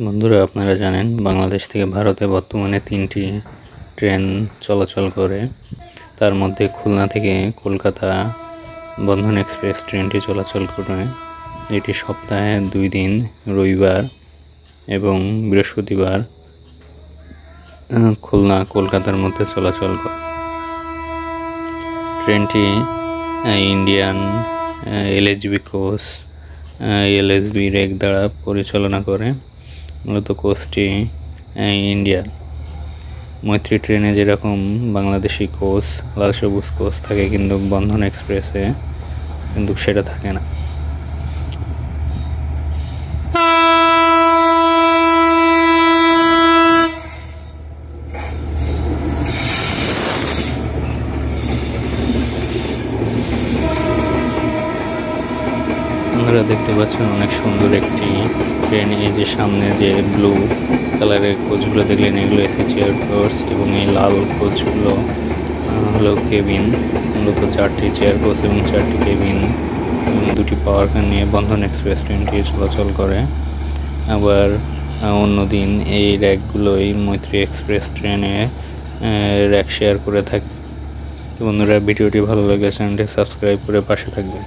বন্ধুরা, আপনারা জানেন বাংলাদেশ থেকে ভারতে বর্তমানে 3টি ট্রেন চলাচল করে। তার মধ্যে খুলনা থেকে কলকাতা বন্ধন এক্সপ্রেস ট্রেনটি চলাচল করে। এটি সপ্তাহে 2 দিন রবিবার এবং বৃহস্পতিবার খুলনা কলকাতার মধ্যে চলাচল করে। ট্রেনটি ইন্ডিয়ান এলএচবি কোচ এলএসবি রেক দ্বারা পরিচালনা করে। মূলত কোচটি ইন্ডিয়ান। মৈত্রী ট্রেনে যেরকম বাংলাদেশি কোচ লাল সবুজ কোচ থাকে, কিন্তু বন্ধন এক্সপ্রেসে কিন্তু সেটা থাকে না। আপনারা দেখতে পাচ্ছেন অনেক সুন্দর একটি ট্রেন। এই যে সামনে যে ব্লু কালারের কোচগুলো দেখলেন, এগুলো এসি চেয়ার কোচ, এবং এই লাল কোচগুলো হলো কেবিন। মূলত 4টি চেয়ার কোচ এবং 4টি কেবিন এবং 2টি পাওয়ার কার নিয়ে বন্ধন এক্সপ্রেস ট্রেনটি চলাচল করে। আবার অন্যদিন এই র্যাকগুলোই মৈত্রী এক্সপ্রেস ট্রেনে র্যাক শেয়ার করে থাকে। তো বন্ধুরা, ভিডিওটি ভালো লাগলে চ্যানেলটি সাবস্ক্রাইব করে পাশে থাকবেন।